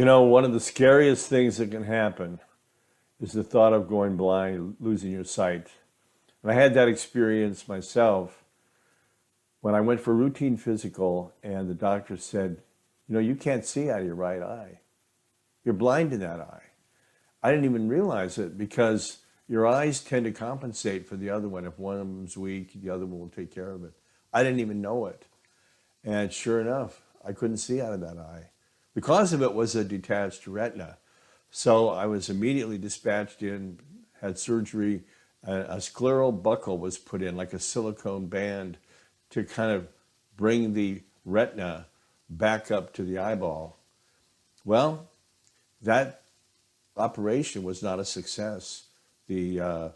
One of the scariest things that can happen is the thought of going blind, losing your sight. And I had that experience myself when I went for routine physical and the doctor said, you can't see out of your right eye. You're blind in that eye. I didn't even realize it because your eyes tend to compensate for the other one. If one of them's weak, the other one will take care of it. I didn't even know it. And sure enough, I couldn't see out of that eye. The cause of it was a detached retina. So I was immediately dispatched in, had surgery. A scleral buckle was put in, like a silicone band, to kind of bring the retina back up to the eyeball. Well, that operation was not a success. The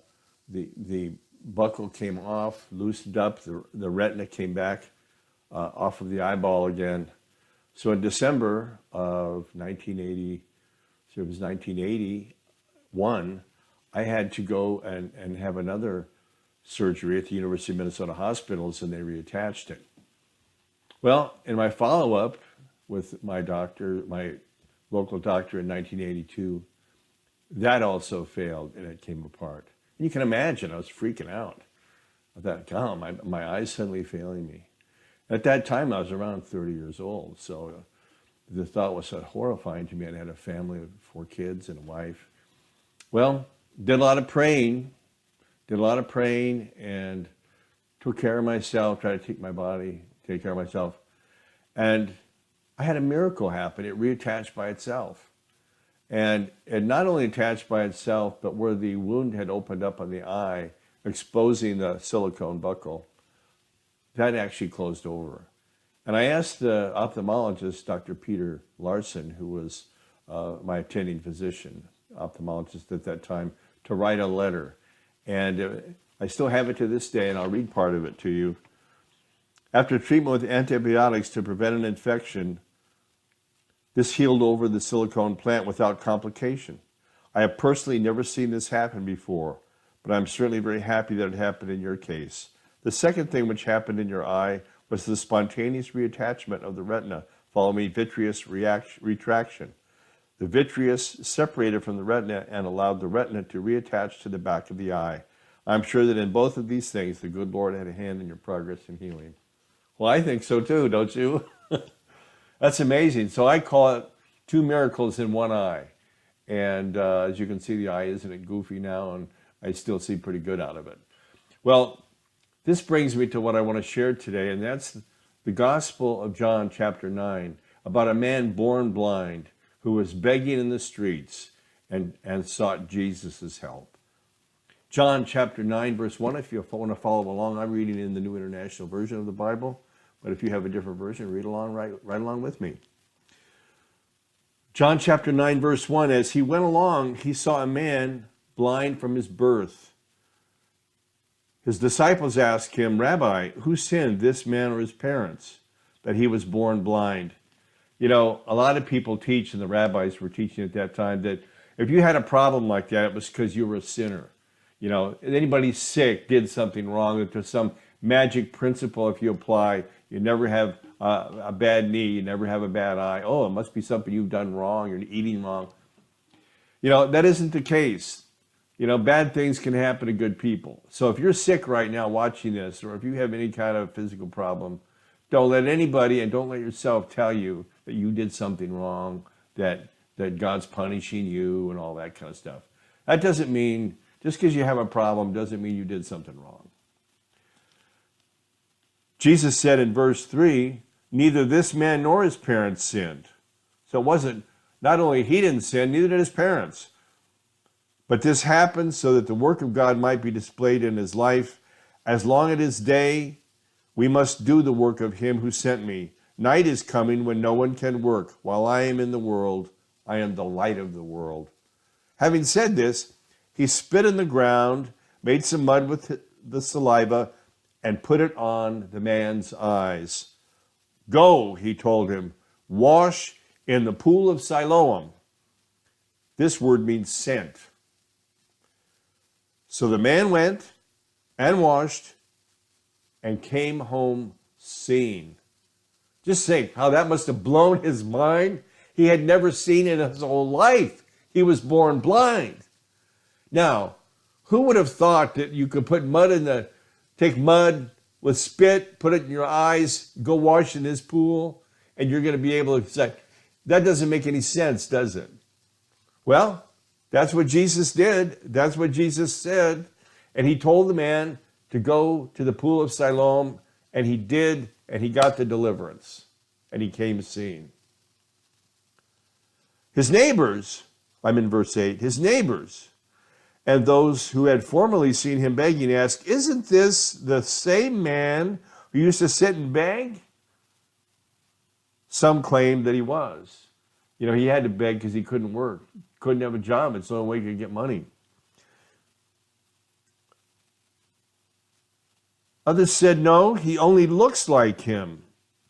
buckle came off, loosened up, the retina came back off of the eyeball again. So in December of 1980, so it was 1981, I had to go and have another surgery at the University of Minnesota hospitals, and they reattached it. Well, in my follow-up with my doctor, my local doctor in 1982, that also failed and it came apart. And you can imagine, I was freaking out. I thought, God, my eyes suddenly failing me. At that time, I was around 30 years old, so the thought was so horrifying to me. I had a family of 4 kids and a wife. Well, did a lot of praying and took care of myself, tried to take care of myself. And I had a miracle happen. It reattached by itself. And it not only attached by itself, but where the wound had opened up on the eye, exposing the silicone buckle, that actually closed over. And I asked the ophthalmologist, Dr. Peter Larson, who was my attending physician, ophthalmologist at that time, to write a letter. And I still have it to this day, and I'll read part of it to you. After treatment with antibiotics to prevent an infection, this healed over the silicone plant without complication. I have personally never seen this happen before, but I'm certainly very happy that it happened in your case. The second thing which happened in your eye was the spontaneous reattachment of the retina following vitreous retraction. The vitreous separated from the retina and allowed the retina to reattach to the back of the eye. I'm sure that in both of these things, the good Lord had a hand in your progress and healing. Well, I think so too, don't you? That's amazing. So I call it 2 miracles in one eye. And as you can see, the eye isn't goofy now, and I still see pretty good out of it. Well, this brings me to what I want to share today, and that's the Gospel of John chapter 9, about a man born blind who was begging in the streets and sought Jesus' help. John chapter 9, verse 1, if you want to follow along, I'm reading in the New International Version of the Bible, but if you have a different version, read along, right along with me. John chapter 9, verse 1, as he went along, he saw a man blind from his birth. His disciples asked him, Rabbi, who sinned, this man or his parents, that he was born blind? A lot of people teach, and the rabbis were teaching at that time, that if you had a problem like that, it was because you were a sinner. Anybody sick did something wrong, that there's some magic principle if you apply. You never have a bad knee, you never have a bad eye. Oh, it must be something you've done wrong, you're eating wrong. That isn't the case. Bad things can happen to good people. So if you're sick right now watching this, or if you have any kind of physical problem, don't let anybody and don't let yourself tell you that you did something wrong, that God's punishing you and all that kind of stuff. That doesn't mean, just because you have a problem, doesn't mean you did something wrong. Jesus said in verse 3, neither this man nor his parents sinned. So it wasn't, not only he didn't sin, neither did his parents. But this happened so that the work of God might be displayed in his life. As long as it is day, we must do the work of him who sent me. Night is coming when no one can work. While I am in the world, I am the light of the world. Having said this, he spit in the ground, made some mud with the saliva, and put it on the man's eyes. Go, he told him, wash in the pool of Siloam. This word means sent. So the man went and washed and came home seeing. Just think how that must have blown his mind. He had never seen it in his whole life. He was born blind. Now, who would have thought that you could take mud with spit, put it in your eyes, go wash in this pool, and you're going to be able to say, that doesn't make any sense, does it? Well, that's what Jesus did. That's what Jesus said. And he told the man to go to the pool of Siloam, and he did, and he got the deliverance, and he came seeing. His neighbors, I'm in verse 8, his neighbors and those who had formerly seen him begging asked, isn't this the same man who used to sit and beg? Some claimed that he was. You know, he had to beg because he couldn't work, couldn't have a job. It's the only way he could get money. Others said, no, he only looks like him.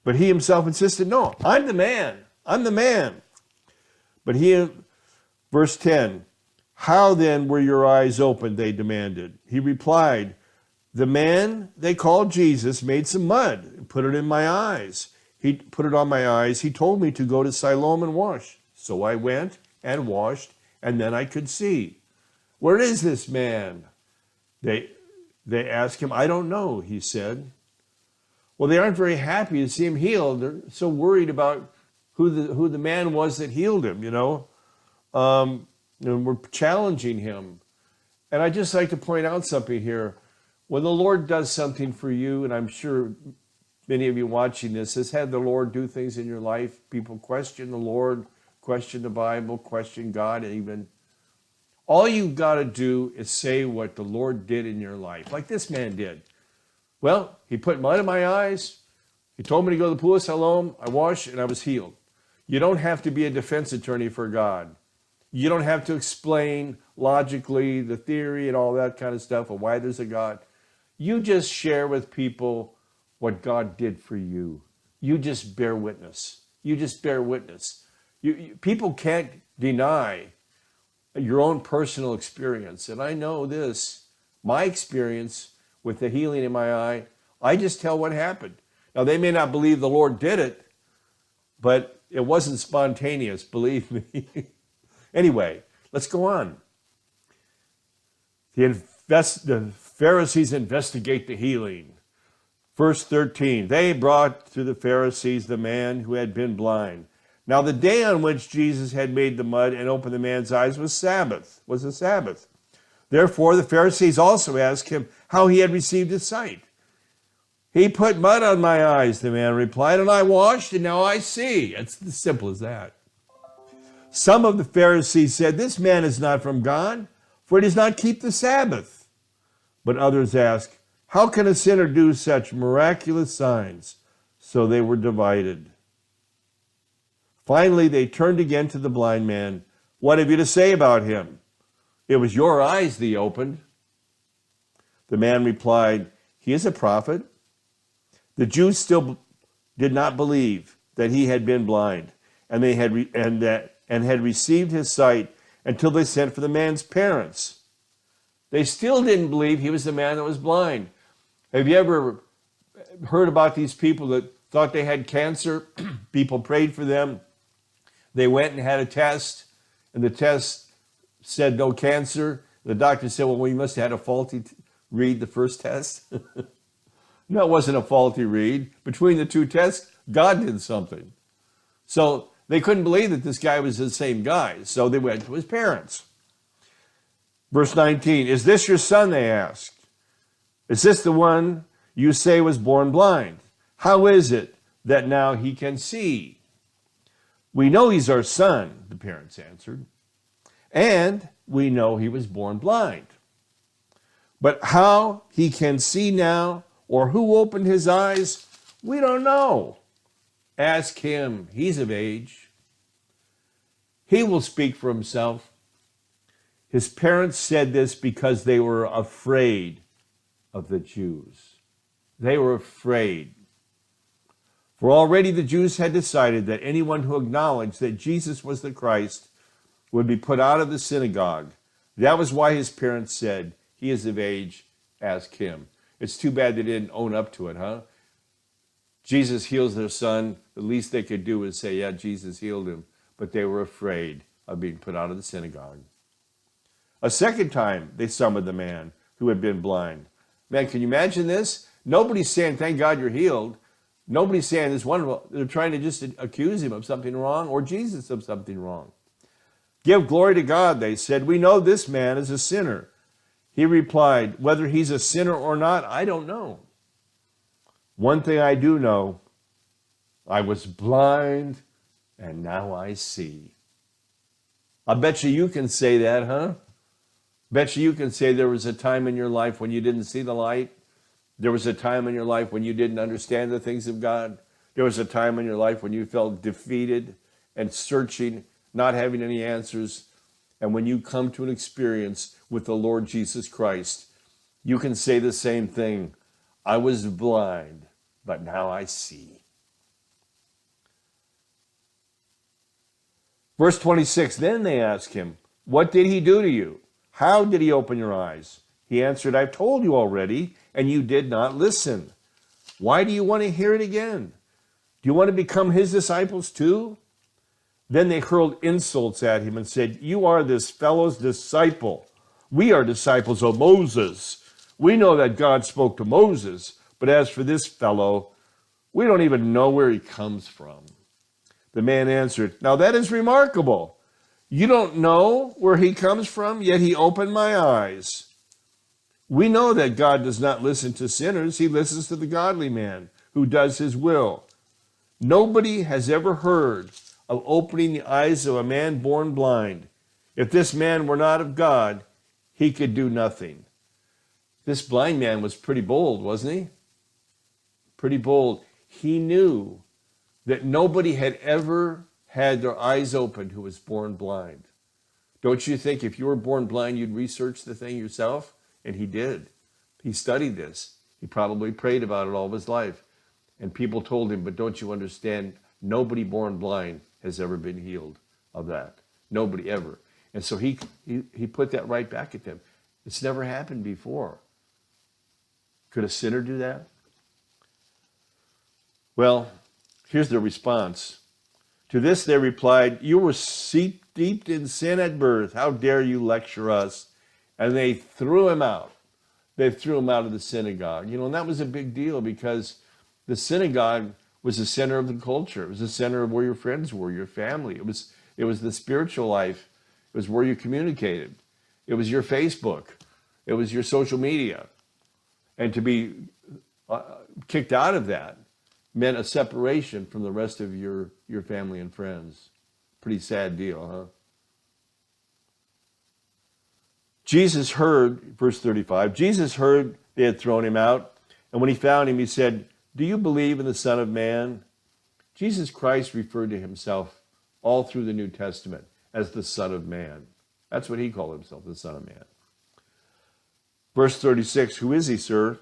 But he himself insisted, no, I'm the man. I'm the man. But he, verse 10, how then were your eyes opened, they demanded. He replied, the man they called Jesus made some mud and put it in my eyes. He put it on my eyes. He told me to go to Siloam and wash. So I went and washed, and then I could see. Where is this man? They asked him. I don't know, he said. Well, they aren't very happy to see him healed. They're so worried about who the man was that healed him, you know. And we're challenging him. And I'd just like to point out something here. When the Lord does something for you, and I'm sure many of you watching this has had the Lord do things in your life. People question the Lord, question the Bible, question God even. All you've got to do is say what the Lord did in your life, like this man did. Well, he put mud in my eyes. He told me to go to the pool of Siloam. I washed and I was healed. You don't have to be a defense attorney for God. You don't have to explain logically the theory and all that kind of stuff of why there's a God. You just share with people what God did for you. You just bear witness. You just bear witness. People can't deny your own personal experience. And I know this, my experience with the healing in my eye, I just tell what happened. Now, they may not believe the Lord did it, but it wasn't spontaneous, believe me. Anyway, let's go on. The Pharisees investigate the healing. Verse 13, they brought to the Pharisees the man who had been blind. Now the day on which Jesus had made the mud and opened the man's eyes was a Sabbath. Therefore the Pharisees also asked him how he had received his sight. He put mud on my eyes, the man replied, and I washed, and now I see. It's as simple as that. Some of the Pharisees said, this man is not from God, for he does not keep the Sabbath. But others asked, how can a sinner do such miraculous signs? So they were divided. Finally, they turned again to the blind man. What have you to say about him? It was your eyes that he opened. The man replied, he is a prophet. The Jews still did not believe that he had been blind, and had received his sight until they sent for the man's parents. They still didn't believe he was the man that was blind. Have you ever heard about these people that thought they had cancer? People prayed for them. They went and had a test, and the test said no cancer. The doctor said, well, we must have had a faulty read the first test. No, it wasn't a faulty read. Between the two tests, God did something. So they couldn't believe that this guy was the same guy. So they went to his parents. Verse 19, is this your son, they asked. Is this the one you say was born blind? How is it that now he can see? We know he's our son, the parents answered, and we know he was born blind. But how he can see now, or who opened his eyes, we don't know. Ask him. He's of age. He will speak for himself. His parents said this because they were afraid of the Jews. They were afraid. For already the Jews had decided that anyone who acknowledged that Jesus was the Christ would be put out of the synagogue. That was why his parents said, he is of age, ask him. It's too bad they didn't own up to it, huh? Jesus heals their son. The least they could do is say, yeah, Jesus healed him. but they were afraid of being put out of the synagogue. A second time, they summoned the man who had been blind. Man, can you imagine this? Nobody's saying, thank God you're healed. Nobody's saying this wonderful. They're trying to just accuse him of something wrong or Jesus of something wrong. Give glory to God, they said. We know this man is a sinner. He replied, whether he's a sinner or not, I don't know. One thing I do know, I was blind and now I see. I bet you can say that, huh? Bet you can say there was a time in your life when you didn't see the light. There was a time in your life when you didn't understand the things of God. There was a time in your life when you felt defeated and searching, not having any answers. And when you come to an experience with the Lord Jesus Christ, you can say the same thing. I was blind, but now I see. Verse 26, then they asked him, what did he do to you? How did he open your eyes? He answered, I've told you already, and you did not listen. Why do you want to hear it again? Do you want to become his disciples too? Then they hurled insults at him and said, you are this fellow's disciple. We are disciples of Moses. We know that God spoke to Moses, but as for this fellow, we don't even know where he comes from. The man answered, now that is remarkable. You don't know where he comes from, yet he opened my eyes. We know that God does not listen to sinners. He listens to the godly man who does his will. Nobody has ever heard of opening the eyes of a man born blind. If this man were not of God, he could do nothing. This blind man was pretty bold, wasn't he? Pretty bold. He knew that nobody had ever had their eyes opened who was born blind. Don't you think if you were born blind, you'd research the thing yourself? And he did. He studied this. He probably prayed about it all of his life. And people told him, but don't you understand, nobody born blind has ever been healed of that. Nobody ever. And so he put that right back at them. It's never happened before. Could a sinner do that? Well, here's their response. To this they replied, you were steeped in sin at birth. How dare you lecture us? And they threw him out. They threw him out of the synagogue. You know, and that was a big deal because the synagogue was the center of the culture. It was the center of where your friends were, your family. It was the spiritual life. It was where you communicated. It was your Facebook. It was your social media. And to be kicked out of that meant a separation from the rest of your family and friends. Pretty sad deal, huh? Jesus heard, verse 35, Jesus heard they had thrown him out. And when he found him, he said, do you believe in the Son of Man? Jesus Christ referred to himself all through the New Testament as the Son of Man. That's what he called himself, the Son of Man. Verse 36, who is he, sir?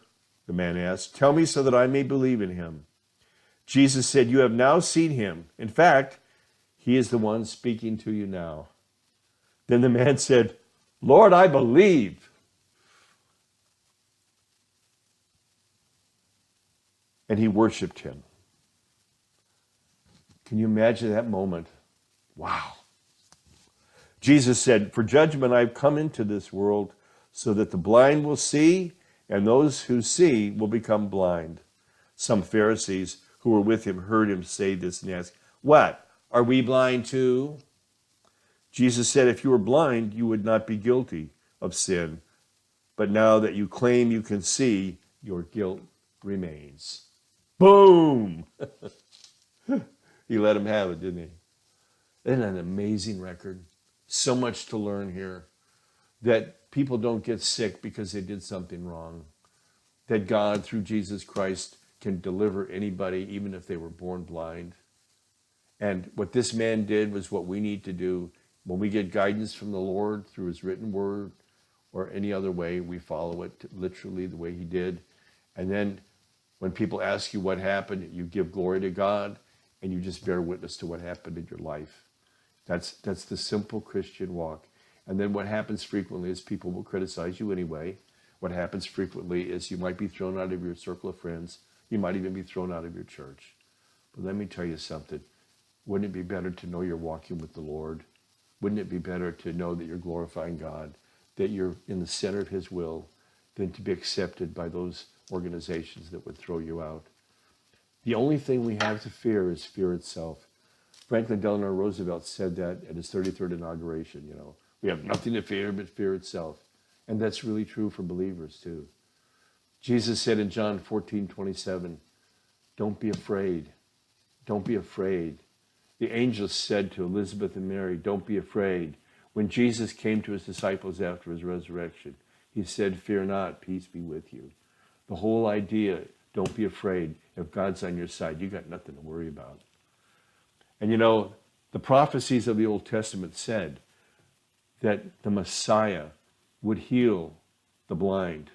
The man asked. Tell me so that I may believe in him. Jesus said, you have now seen him. In fact, he is the one speaking to you now. Then the man said, Lord, I believe. And he worshiped him. Can you imagine that moment? Wow. Jesus said, for judgment I've come into this world so that the blind will see and those who see will become blind. Some Pharisees who were with him heard him say this and asked, what? Are we blind too? Jesus said, if you were blind, you would not be guilty of sin. But now that you claim you can see, your guilt remains. Boom! He let him have it, didn't he? Isn't that an amazing record? So much to learn here. That people don't get sick because they did something wrong. That God, through Jesus Christ, can deliver anybody, even if they were born blind. And what this man did was what we need to do. When we get guidance from the Lord through his written word or any other way, we follow it literally the way he did. And then when people ask you what happened, you give glory to God and you just bear witness to what happened in your life. That's the simple Christian walk. And then what happens frequently is people will criticize you anyway. What happens frequently is you might be thrown out of your circle of friends. You might even be thrown out of your church. But let me tell you something. Wouldn't it be better to know you're walking with the Lord? Wouldn't it be better to know that you're glorifying God, that you're in the center of his will, than to be accepted by those organizations that would throw you out? The only thing we have to fear is fear itself. Franklin Delano Roosevelt said that at his 33rd inauguration, we have nothing to fear but fear itself. And that's really true for believers too. Jesus said in John 14:27, don't be afraid. Don't be afraid. The angel said to Elizabeth and Mary, don't be afraid. When Jesus came to his disciples after his resurrection, he said, fear not, peace be with you. The whole idea, don't be afraid. If God's on your side, you got nothing to worry about. And the prophecies of the Old Testament said that the Messiah would heal the blind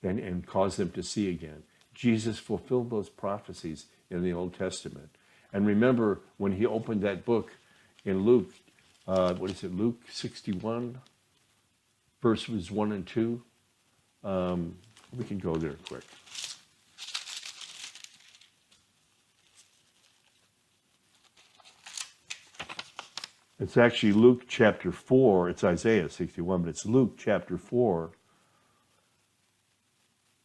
and cause them to see again. Jesus fulfilled those prophecies in the Old Testament. And remember, when he opened that book in Luke, Luke 61, verses 1 and 2. We can go there quick. It's actually Luke chapter 4. It's Isaiah 61, but it's Luke chapter 4,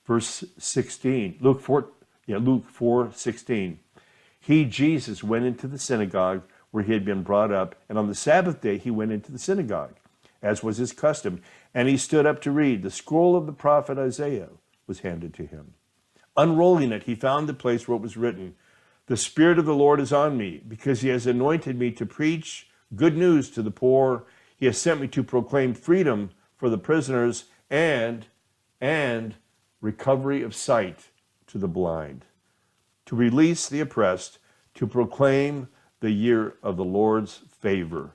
verse 16. Luke 4:16. He, Jesus, went into the synagogue where he had been brought up, and on the Sabbath day he went into the synagogue, as was his custom, and he stood up to read. The scroll of the prophet Isaiah was handed to him. Unrolling it, he found the place where it was written, the Spirit of the Lord is on me, because he has anointed me to preach good news to the poor. He has sent me to proclaim freedom for the prisoners and recovery of sight to the blind, to release the oppressed, to proclaim the year of the Lord's favor.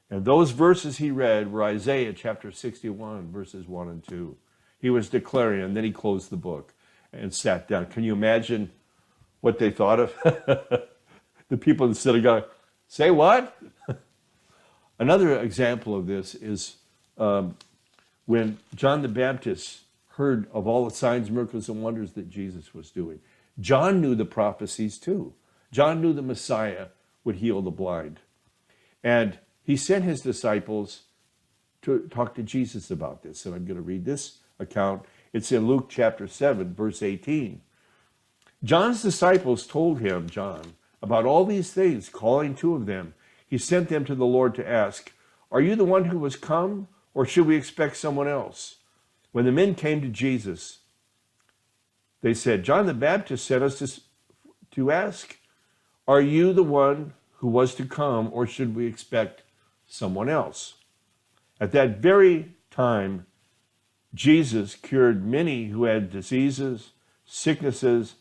And those verses he read were Isaiah chapter 61, verses 1 and 2. He was declaring, and then he closed the book and sat down. Can you imagine what they thought of? The people in the synagogue, say what? Another example of this is when John the Baptist heard of all the signs, miracles, and wonders that Jesus was doing. John knew the prophecies too. John knew the Messiah would heal the blind. And he sent his disciples to talk to Jesus about this. And I'm going to read this account. It's in Luke chapter 7, verse 18. John's disciples told him, John, about all these things, calling two of them. He sent them to the Lord to ask, are you the one who was come, or should we expect someone else? When the men came to Jesus, they said, John the Baptist sent us to ask, are you the one who was to come, or should we expect someone else? At that very time, Jesus cured many who had diseases, sicknesses,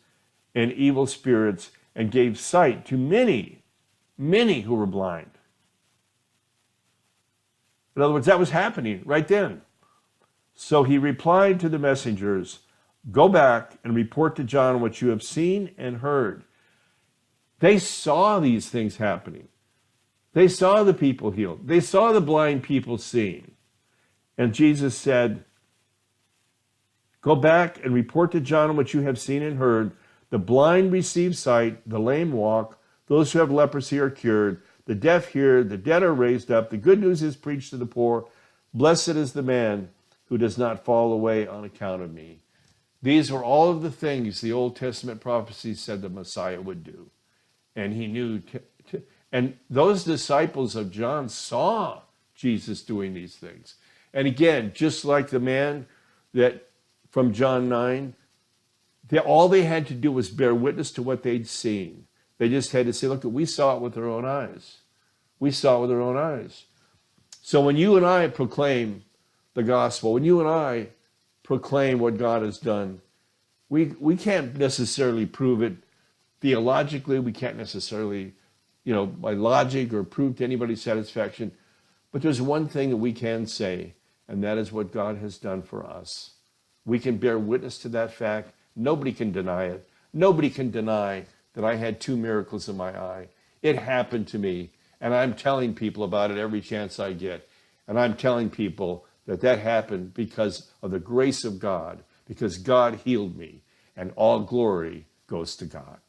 and evil spirits, and gave sight to many who were blind. In other words, that was happening right then. So he replied to the messengers, go back and report to John what you have seen and heard. They saw these things happening. They saw the people healed. They saw the blind people seeing. And Jesus said, go back and report to John what you have seen and heard. The blind receive sight, the lame walk, those who have leprosy are cured, the deaf hear, the dead are raised up, the good news is preached to the poor. Blessed is the man who does not fall away on account of me. These were all of the things the Old Testament prophecies said the Messiah would do. And he knew, and those disciples of John saw Jesus doing these things. And again, just like the man that from John 9, all they had to do was bear witness to what they'd seen. They just had to say, look, we saw it with our own eyes. We saw it with our own eyes. So when you and I proclaim the gospel, when you and I proclaim what God has done, we can't necessarily prove it theologically. We can't necessarily, by logic or prove to anybody's satisfaction. But there's one thing that we can say, and that is what God has done for us. We can bear witness to that fact. Nobody can deny it. Nobody can deny that I had 2 miracles in my eye. It happened to me, and I'm telling people about it every chance I get. And I'm telling people that happened because of the grace of God, because God healed me, and all glory goes to God.